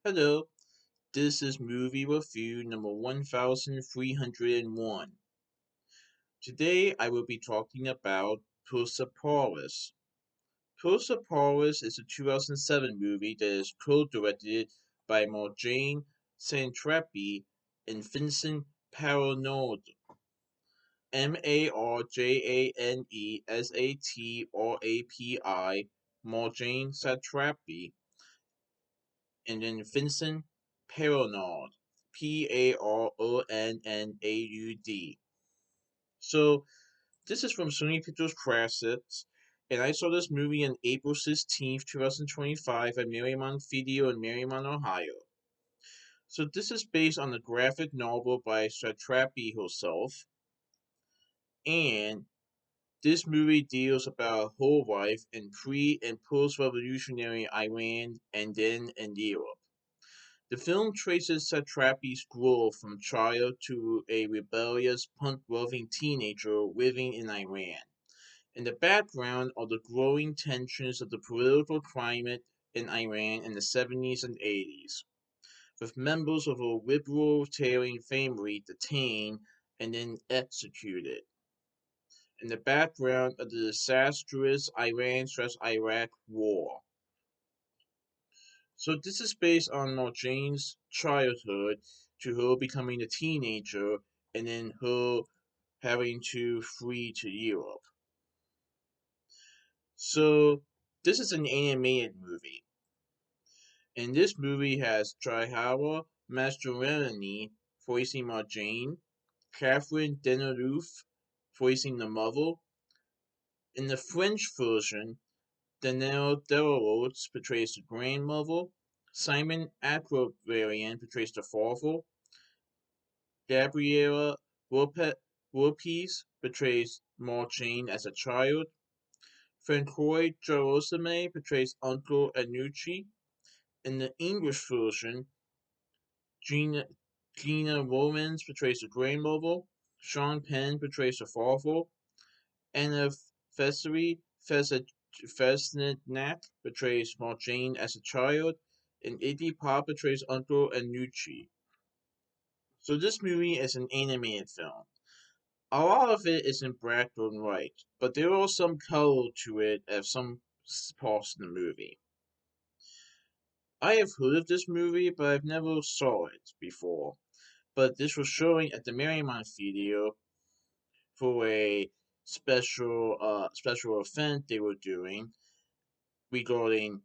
Hello, this is movie review number 1301. Today I will be talking about Persepolis. Persepolis is a 2007 movie that is co-directed by Marjane Satrapi and Vincent Paronode. Marjanesatrapi, Marjane Satrapi, and then Vincent Paronnaud, Paronnaud. So this is from Sony Pictures Classics, and I saw this movie on April 16th, 2025 at Mariemont Theatre in Mariemont, Ohio. So this is based on the graphic novel by Satrapi herself, and this movie deals about her whole life in pre- and post-revolutionary Iran and then in Europe. The film traces Satrapi's growth from child to a rebellious, punk-loving teenager living in Iran. In the background are the growing tensions of the political climate in Iran in the 70s and 80s, with members of a libertarian family detained and then executed. In the background of the disastrous Iran/Iraq war. So this is based on Marjane's childhood to her becoming a teenager and then her having to flee to Europe. So this is an animated movie. And this movie has Chihawa Mastroianni voicing Marjane, Catherine Deneuve voicing the mother. In the French version, Danielle Delarose portrays the grandmother, Simon Aquavarian portrays the father, Gabriela Lopez portrays Marjane as a child, Francois Jarosime portrays Uncle Anucci. In the English version, Gina Romans portrays the grandmother, Sean Penn portrays the father, Anna Fesnetnak portrays Marjane as a child, and Iggy Pop portrays Uncle Anucci. So this movie is an animated film. A lot of it is in black and white, but there are some color to it at some parts in the movie. I have heard of this movie, but I've never saw it before. But this was showing at the Mariemont Theatre for a special event they were doing regarding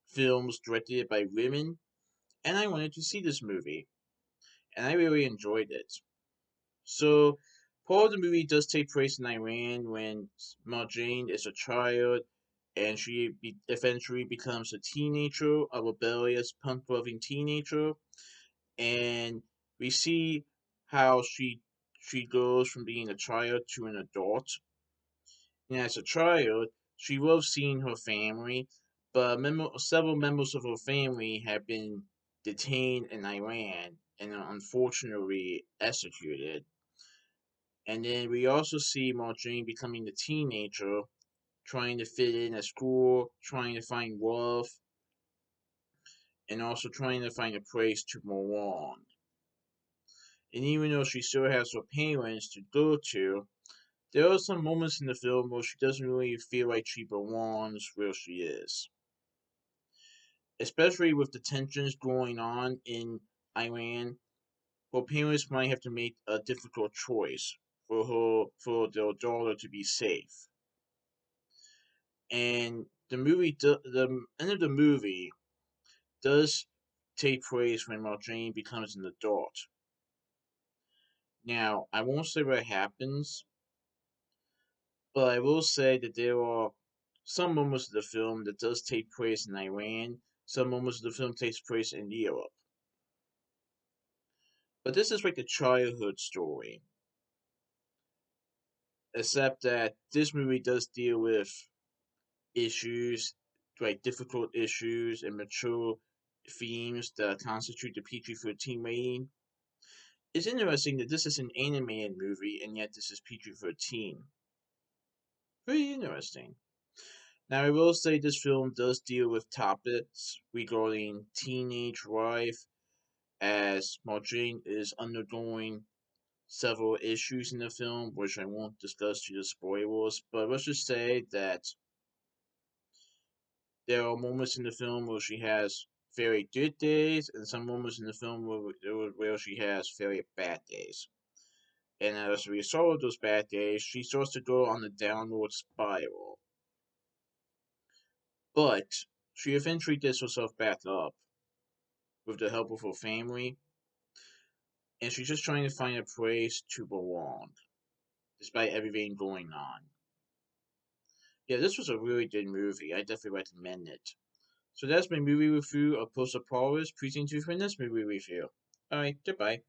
films directed by women, and I wanted to see this movie, and I really enjoyed it. So, part of the movie does take place in Iran when Marjane is a child and eventually becomes a teenager, a rebellious, punk-loving teenager, and we see how she goes from being a child to an adult. And as a child, she loves seeing her family, but several members of her family have been detained in Iran and are unfortunately executed. And then we also see Marjane becoming a teenager, trying to fit in at school, trying to find love, and also trying to find a place to belong. And even though she still has her parents to go to, there are some moments in the film where she doesn't really feel like she belongs where she is. Especially with the tensions going on in Iran, her parents might have to make a difficult choice for their daughter to be safe. And the end of the movie does take place when Marjane becomes an adult. Now, I won't say what happens, but I will say that there are some moments of the film that does take place in Iran, some moments of the film takes place in Europe. But this is like a childhood story, except that this movie does deal with issues, like difficult issues and mature themes that constitute the PG-13 rating. It's interesting that this is an animated movie and yet this is PG-13. Very interesting. Now, I will say this film does deal with topics regarding teenage life, as Marjane is undergoing several issues in the film, which I won't discuss due to spoilers. But let's just say that there are moments in the film where she has very good days, and some moments in the film where she has very bad days. And as a result of those bad days, she starts to go on a downward spiral. But she eventually gets herself back up with the help of her family, and she's just trying to find a place to belong, despite everything going on. Yeah, this was a really good movie. I definitely recommend it. So that's my movie review of Persepolis. Please tune in for the next movie review. Alright, goodbye.